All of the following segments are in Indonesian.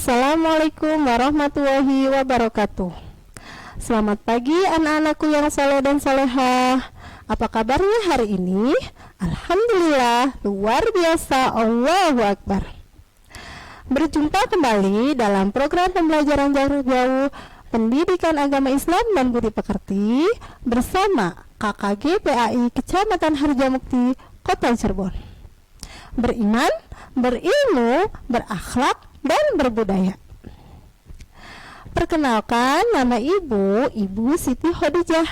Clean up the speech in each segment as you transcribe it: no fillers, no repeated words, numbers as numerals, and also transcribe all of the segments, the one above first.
Assalamualaikum warahmatullahi wabarakatuh. Selamat pagi anak-anakku yang saleh dan salehah. Apa kabarnya hari ini? Alhamdulillah, luar biasa, Allahu Akbar. Berjumpa kembali dalam program pembelajaran jarak jauh Pendidikan Agama Islam dan Budi Pekerti bersama KKG PAI Kecamatan Harjamukti, Kota Cirebon. Beriman, berilmu, berakhlak, dan berbudaya. Perkenalkan, nama Ibu Siti Khadijah.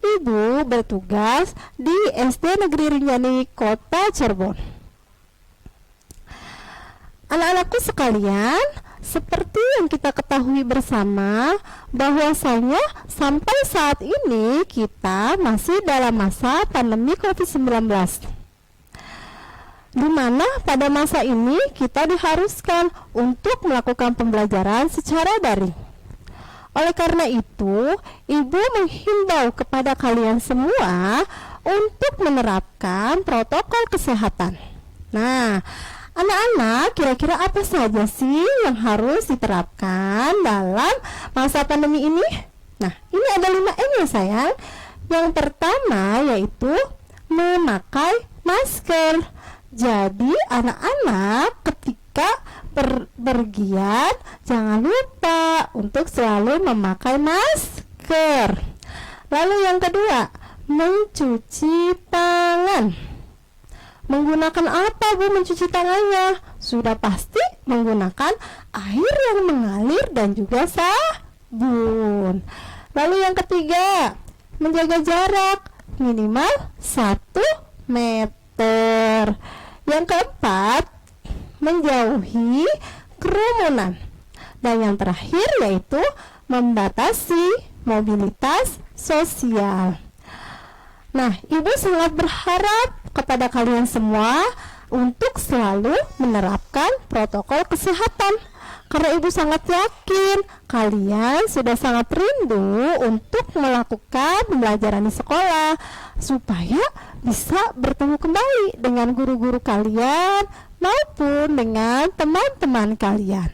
Ibu bertugas di SD Negeri Rinjani, Kota Cirebon. Anak-anakku sekalian, seperti yang kita ketahui bersama, bahwasanya sampai saat ini kita masih dalam masa pandemi COVID-19. Di mana pada masa ini kita diharuskan untuk melakukan pembelajaran secara daring. Oleh karena itu, Ibu menghimbau kepada kalian semua untuk menerapkan protokol kesehatan. Nah, anak-anak, kira-kira apa saja sih yang harus diterapkan dalam masa pandemi ini? Nah, ini ada 5M ya sayang. Yang pertama yaitu memakai masker. Jadi anak-anak ketika berpergian jangan lupa untuk selalu memakai masker. Lalu yang kedua, mencuci tangan. Menggunakan apa Bu mencuci tangannya? Sudah pasti menggunakan air yang mengalir dan juga sabun. Lalu yang ketiga, menjaga jarak minimal 1 meter. Yang keempat, menjauhi kerumunan. Dan yang terakhir yaitu membatasi mobilitas sosial. Nah, Ibu sangat berharap kepada kalian semua untuk selalu menerapkan protokol kesehatan. Karena Ibu sangat yakin kalian sudah sangat rindu untuk melakukan pembelajaran di sekolah supaya bisa bertemu kembali dengan guru-guru kalian maupun dengan teman-teman kalian.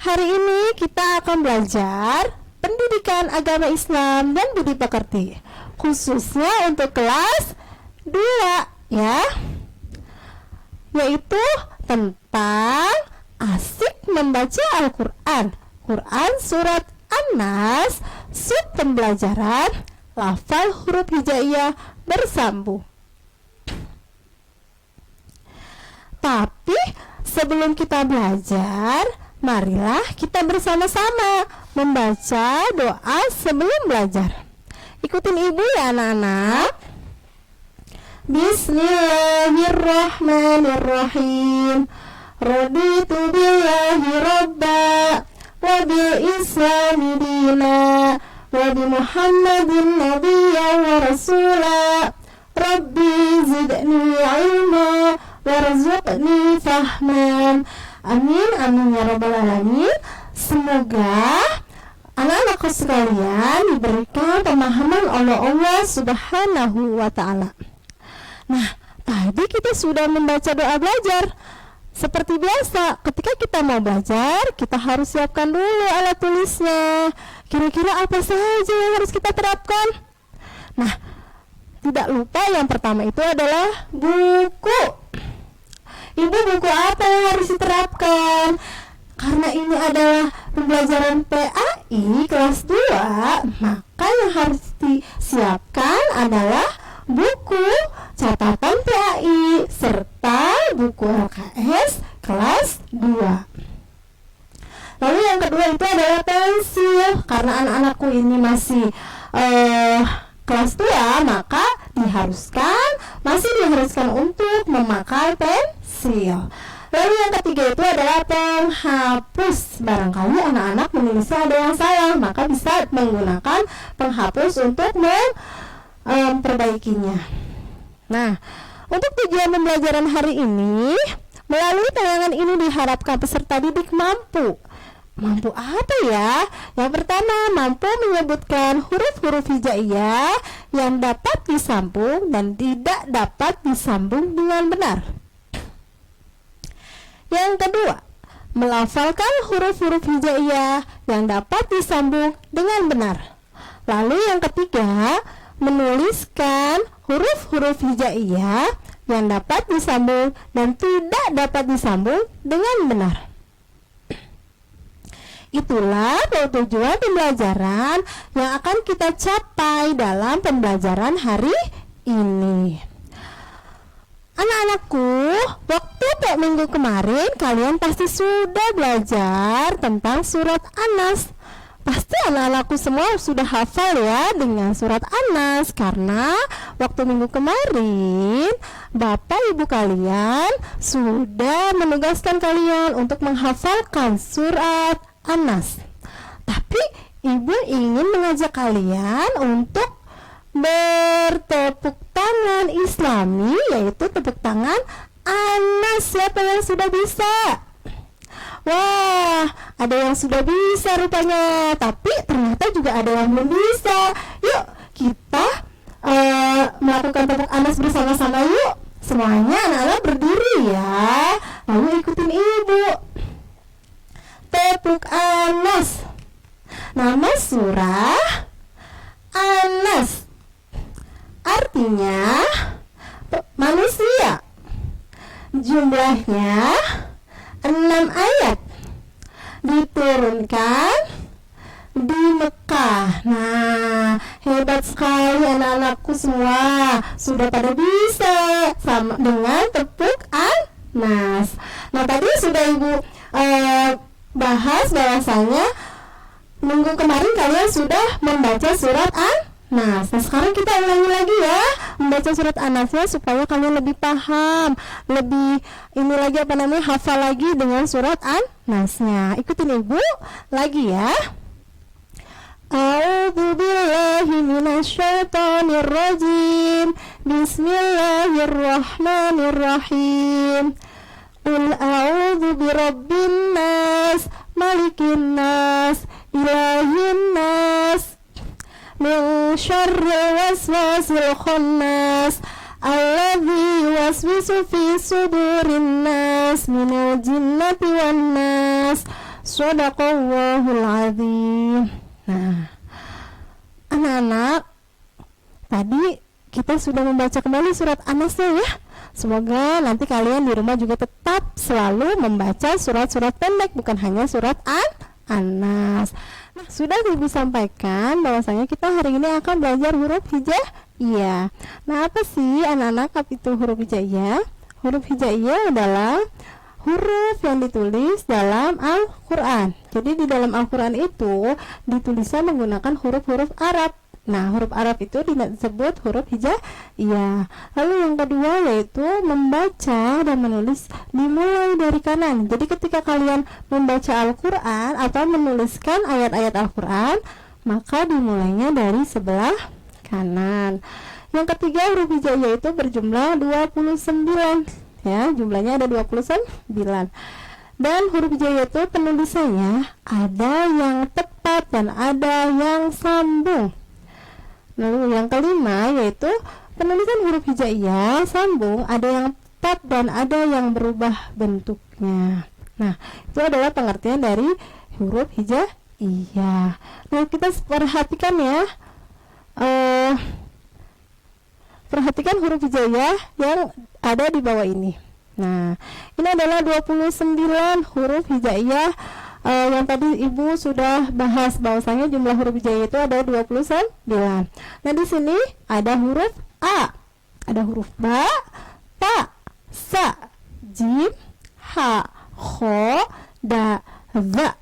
Hari ini kita akan belajar Pendidikan Agama Islam dan Budi Pekerti, khususnya untuk kelas 2 ya, yaitu tentang asik membaca Al-Quran. Quran surat An-Nas, sub pembelajaran lafal huruf hijaiyah bersambung. Tapi sebelum kita belajar, marilah kita bersama-sama membaca doa sebelum belajar. Ikutin Ibu ya anak-anak. Bismillahirrahmanirrahim. Raditu billahi rabba wa bil islami dina wa bi Muhammadin nabiyya wa rasula. Rabbi zidni ilma warzuqni fahman. Amin amin ya rabbal alamin. Semoga anak-anakku sekalian diberikan pemahaman oleh Allah Subhanahu wa ta'ala. Nah, tadi kita sudah membaca doa belajar. Seperti biasa, ketika kita mau belajar, kita harus siapkan dulu alat tulisnya. Kira-kira apa saja yang harus kita terapkan? Nah, tidak lupa yang pertama itu adalah buku. Ibu, buku apa yang harus diterapkan? Karena ini adalah pembelajaran PAI kelas 2, maka yang harus disiapkan adalah buku catatan PAI serta buku LKS kelas 2. Lalu yang kedua itu adalah pensil. Karena anak-anakku ini masih kelas 2, maka masih diharuskan untuk memakai pensil. Lalu yang ketiga itu adalah penghapus. Barangkali anak-anak menulisnya ada yang salah, maka bisa menggunakan penghapus untuk memperbaikinya. Nah, untuk tujuan pembelajaran hari ini, melalui tayangan ini diharapkan peserta didik mampu apa ya? Yang pertama, mampu menyebutkan huruf-huruf hijaiyah yang dapat disambung dan tidak dapat disambung dengan benar. Yang kedua, melafalkan huruf-huruf hijaiyah yang dapat disambung dengan benar. Lalu yang ketiga, menuliskan huruf-huruf hijaiyah yang dapat disambung dan tidak dapat disambung dengan benar. Itulah tujuan pembelajaran yang akan kita capai dalam pembelajaran hari ini. Anak-anakku, waktu minggu kemarin kalian pasti sudah belajar tentang surat An-Nas. Pasti anak-anakku semua sudah hafal ya dengan surat An-Nas, karena waktu minggu kemarin Bapak Ibu kalian sudah menugaskan kalian untuk menghafalkan surat An-Nas. Tapi Ibu ingin mengajak kalian untuk bertepuk tangan Islami, yaitu tepuk tangan An-Nas. Siapa yang sudah bisa? Wah, ada yang sudah bisa rupanya, tapi ternyata juga ada yang belum bisa. Yuk kita melakukan tepuk An-Nas bersama-sama yuk. Semuanya anak-anak berdiri ya, lalu ikutin Ibu. Tepuk An-Nas. Nama surah An-Nas, artinya manusia. Jumlahnya 6 ayat, diturunkan di Mekah. Nah, hebat sekali anak-anakku semua, sudah pada bisa sama dengan tepuk An-Nas. Nah, tadi sudah Ibu bahas bahwasanya minggu kemarin kalian sudah membaca surat An-Nas. Nah, sekarang kita ulangi lagi ya membaca surat An-Nasnya supaya kalian lebih paham, lebih hafal lagi dengan surat An-Nasnya. Ikutin Ibu lagi ya. A'udzu billahi minasyaitonir rajim. Bismillahirrahmanirrahim. Qul a'udzu birabbin nas, malikin nas, ilahin nas, min syarril waswasil khannas, alladzi yuwaswisu fi sudurin nas, minal jinnati wan nas. Shadaqallahul azim. Nah, anak-anak, tadi kita sudah membaca kembali surat An-Nasnya ya. Semoga nanti kalian di rumah juga tetap selalu membaca surat-surat pendek, bukan hanya surat An-Nas. Nah, sudah Ibu sampaikan bahwasanya kita hari ini akan belajar huruf hijaiyah. Nah, apa sih anak-anak itu huruf hijaiyah? Huruf hijaiyah adalah huruf yang ditulis dalam Al-Quran. Jadi di dalam Al-Quran itu ditulisnya menggunakan huruf-huruf Arab. Nah, huruf Arab itu disebut huruf hijaiyah. Lalu yang kedua yaitu membaca dan menulis dimulai dari kanan. Jadi ketika kalian membaca Al-Quran atau menuliskan ayat-ayat Al-Quran, maka dimulainya dari sebelah kanan. Yang ketiga, huruf hijaiyah itu berjumlah 29. Ya, jumlahnya ada 29. Dan huruf hijaiyah itu penulisannya ada yang tepat dan ada yang sambung. Lalu yang kelima yaitu penulisan huruf hijaiyah sambung, ada yang tepat dan ada yang berubah bentuknya. Nah, itu adalah pengertian dari huruf hijaiyah. Nah, kita perhatikan ya, perhatikan huruf hijaiyah yang ada di bawah ini. Nah, ini adalah 29 huruf hijaiyah yang tadi Ibu sudah bahas bahwasanya jumlah huruf hijaiyah itu ada 29. Nah, di sini ada huruf A, ada huruf Ba, Ta, Sa, Jim, Ha, Kho, Da, Za,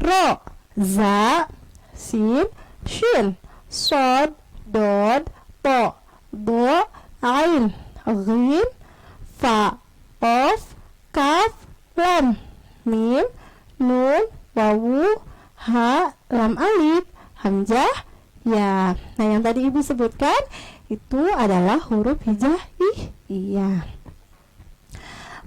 Ro, Za, Sin, Shin, Sod, Dod, To, Do, Ain, Ghin, Fa, Qaf, Kaf, Lam, Mim, Nun, Wawu, Ha, Lam Alif, Hamzah, Ya. Nah, yang tadi Ibu sebutkan itu adalah huruf hijaiyah.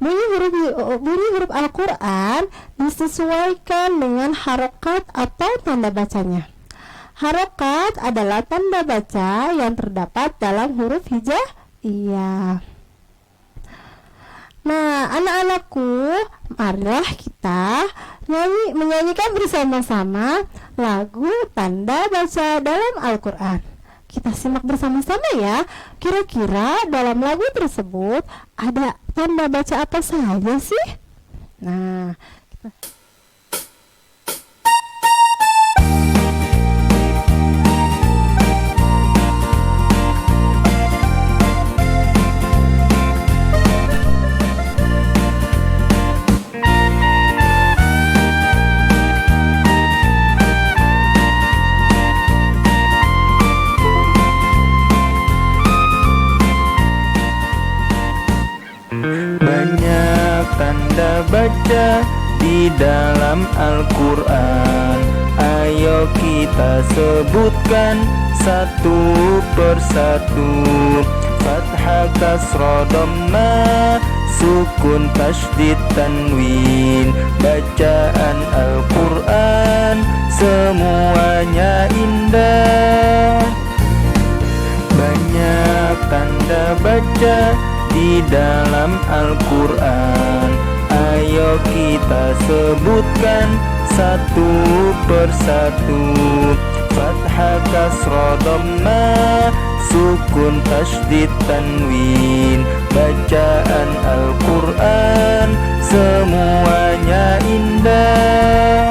Bunyi huruf Al-Quran disesuaikan dengan harokat atau tanda bacanya. Harokat adalah tanda baca yang terdapat dalam huruf hijaiyah. Nah, anak-anakku, marilah kita kita menyanyikan bersama-sama lagu tanda baca dalam Al-Quran. Kita simak bersama-sama ya. Kira-kira dalam lagu tersebut ada tanda baca apa saja sih? Nah, banyak tanda baca di dalam Al-Quran. Ayo kita sebutkan satu persatu. Fathah, kasrah, dhamma, sukun, tasydid, tanwin. Bacaan Al-Quran semuanya indah. Banyak tanda baca di dalam Al-Quran. Ayo kita sebutkan satu persatu. Fathah, kasrah, dhamma, sukun, tasydid, tanwin. Bacaan Al-Quran semuanya indah.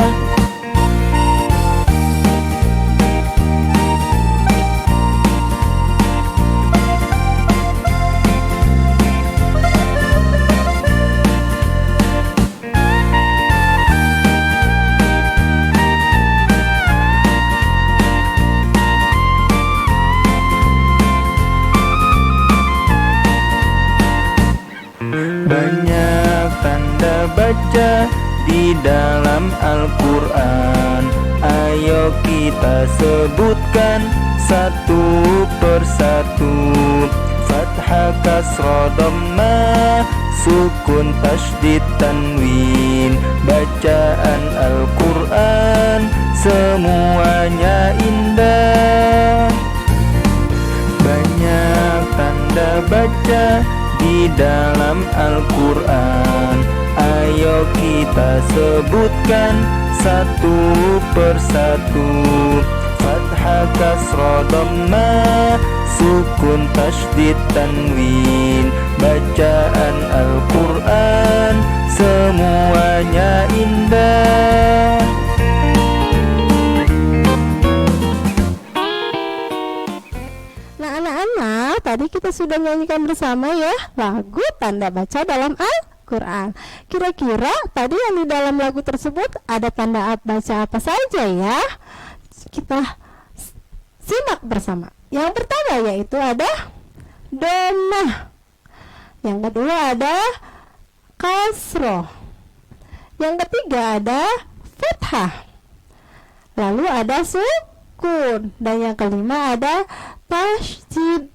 Banyak tanda baca di dalam Al-Quran. Ayo kita sebutkan satu persatu. Fathah, kasrah, dhamma, sukun, tasydid, tanwin. Bacaan Al-Quran semuanya indah. Banyak tanda baca di dalam Al-Quran. Ayo kita sebutkan satu persatu. Fathah, kasrah, dhamma, sukun, tasydid, tanwin. Bacaan Al-Quran semuanya indah. Anak-anak, tadi kita sudah nyanyikan bersama ya lagu tanda baca dalam Al-Quran. Kira-kira tadi yang di dalam lagu tersebut ada tanda baca apa saja ya? Kita simak bersama. Yang pertama yaitu ada dhammah. Yang kedua ada kasroh. Yang ketiga ada fathah. Lalu ada sukun. Dan yang kelima ada tasydid.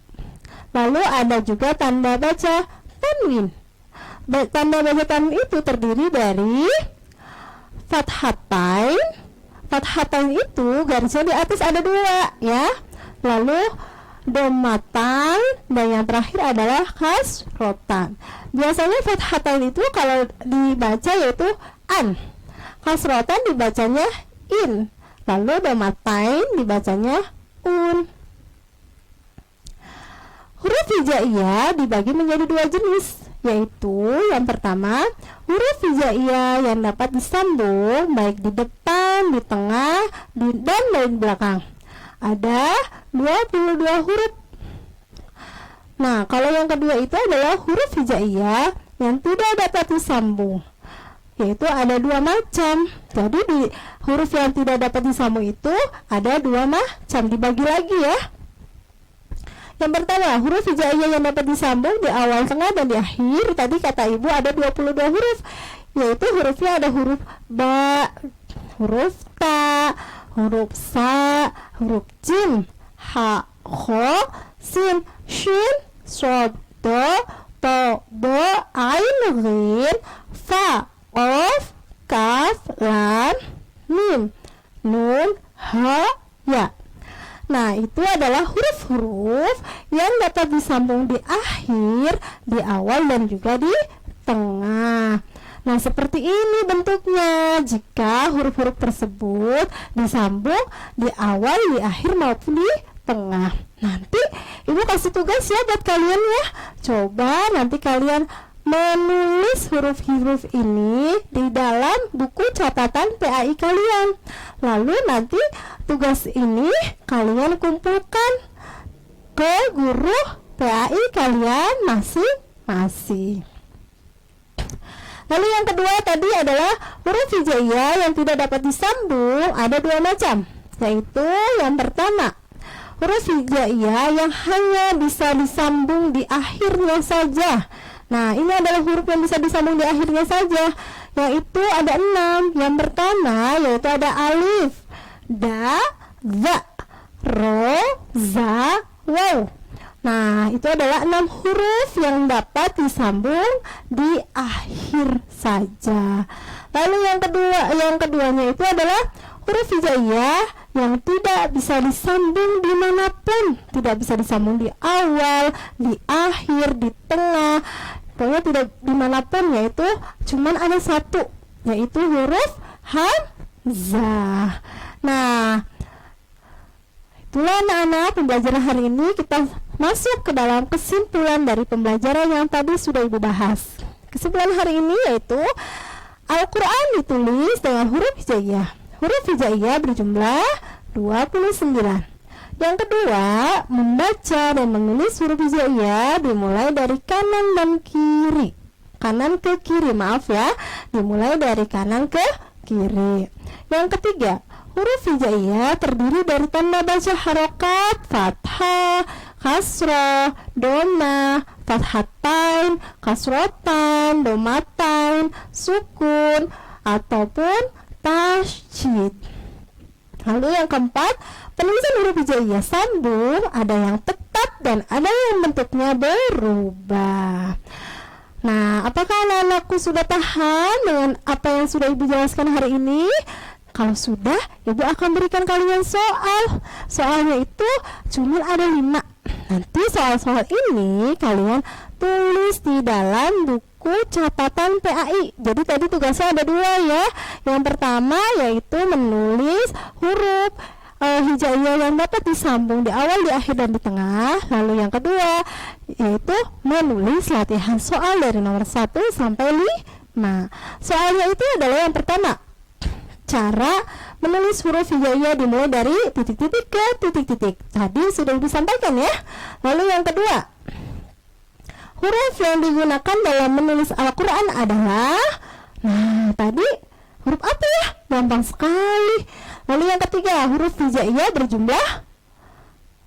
Lalu ada juga tanda baca tanwin. Tanda baca tanwin itu terdiri dari fathatain. Fathatain itu garisnya di atas ada dua ya. Lalu dhammatan dan yang terakhir adalah kasrotan. Biasanya fathatain itu kalau dibaca yaitu an. Kasrotan dibacanya in. Lalu dhammatain dibacanya un. Huruf hijaiyah dibagi menjadi dua jenis, yaitu yang pertama huruf hijaiyah yang dapat disambung baik di depan, di tengah, dan di belakang. Ada 22 huruf. Nah, kalau yang kedua itu adalah huruf hijaiyah yang tidak dapat disambung, yaitu ada dua macam. Jadi di huruf yang tidak dapat disambung itu ada dua macam, dibagi lagi ya. Yang pertama, huruf hijaiyah yang dapat disambung di awal, tengah, dan di akhir. Tadi kata ibu ada 22 huruf, yaitu hurufnya ada huruf ba, huruf ta, huruf sa, huruf jim, ha, kho, sin, shin, shod, do, to, do, ain, ghin, fa, qaf, kaf, lam, mim, nun, ha, ya. Nah, itu adalah huruf-huruf yang dapat disambung di akhir, di awal, dan juga di tengah. Nah, seperti ini bentuknya jika huruf-huruf tersebut disambung di awal, di akhir maupun di tengah. Nanti Ibu kasih tugas ya buat kalian ya. Coba nanti kalian menulis huruf-huruf ini di dalam buku catatan PAI kalian. Lalu nanti tugas ini kalian kumpulkan ke guru PAI kalian masing-masing. Lalu yang kedua tadi adalah huruf hijaiyah yang tidak dapat disambung, ada dua macam, yaitu yang pertama huruf hijaiyah yang hanya bisa disambung di akhirnya saja. Nah, ini adalah huruf yang bisa disambung di akhirnya saja, yaitu ada 6. Yang pertama yaitu ada alif, da, za, ro, za, waw. Nah, itu adalah 6 huruf yang dapat disambung di akhir saja. Lalu yang keduanya itu adalah huruf hijaiyah yang tidak bisa disambung dimanapun, tidak bisa disambung di awal, di akhir, di tengah, pokoknya tidak dimanapun, yaitu cuman ada satu, yaitu huruf hamzah. Nah, itulah anak-anak pembelajaran hari ini. Kita masuk ke dalam kesimpulan dari pembelajaran yang tadi sudah Ibu bahas. Kesimpulan hari ini yaitu Al-Quran ditulis dengan huruf hijaiyah. Huruf hijaiyah berjumlah 29. Yang kedua, membaca dan menulis huruf hijaiyah dimulai dari kanan dan kiri. Kanan ke kiri, maaf ya. Dimulai dari kanan ke kiri. Yang ketiga, huruf hijaiyah terdiri dari tanda baca harokat, fathah, kasroh, doma, fathatain, kasrotan, domatain, sukun, ataupun tasydid. Lalu yang keempat, penulisan huruf hijaiyah sambung ada yang tetap dan ada yang bentuknya berubah. Nah, apakah anak-anakku sudah paham dengan apa yang sudah Ibu jelaskan hari ini? Kalau sudah, Ibu akan berikan kalian soal. Soalnya itu cuma ada 5. Nanti soal-soal ini kalian tulis di dalam buku catatan PAI. Jadi tadi tugasnya ada 2 ya. Yang pertama yaitu menulis huruf hijaiyah yang dapat disambung di awal, di akhir, dan di tengah. Lalu yang kedua yaitu menulis latihan soal dari nomor 1 sampai 5. Soalnya itu adalah yang pertama, cara menulis huruf hijaiyah dimulai dari titik-titik ke titik-titik. Tadi sudah disampaikan ya. Lalu yang kedua, huruf yang digunakan dalam menulis Al-Quran adalah, nah tadi huruf apa ya? Gampang sekali. Lalu yang ketiga, huruf hijaiyah berjumlah,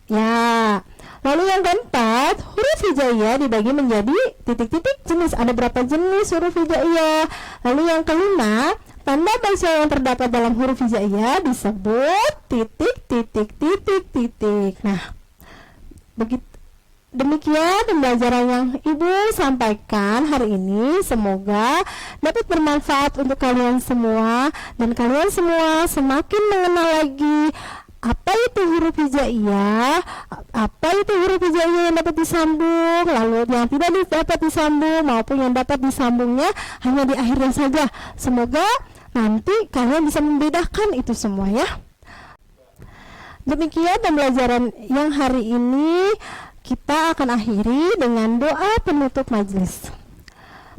ya. Lalu yang keempat, huruf hijaiyah dibagi menjadi titik-titik jenis. Ada berapa jenis huruf hijaiyah? Lalu yang kelima, tanda baca yang terdapat dalam huruf hijaiyah disebut titik. Nah, demikian pembelajaran yang Ibu sampaikan hari ini. Semoga dapat bermanfaat untuk kalian semua, dan kalian semua semakin mengenal lagi apa itu huruf hijaiyah, apa itu huruf hijaiyah yang dapat disambung, lalu yang tidak dapat disambung, maupun yang dapat disambungnya hanya di akhirnya saja. Semoga nanti kalian bisa membedakan itu semua ya. Demikian pembelajaran yang hari ini. Kita akan akhiri dengan doa penutup majelis.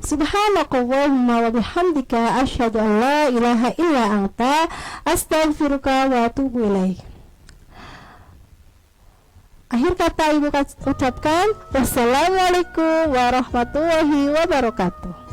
Subhanakallahumma wa bihamdika asyhadu an la ilaha illa anta astaghfiruka wa atubu ilaik. Akhir kata Ibu ucapkan wassalamualaikum warahmatullahi wabarakatuh.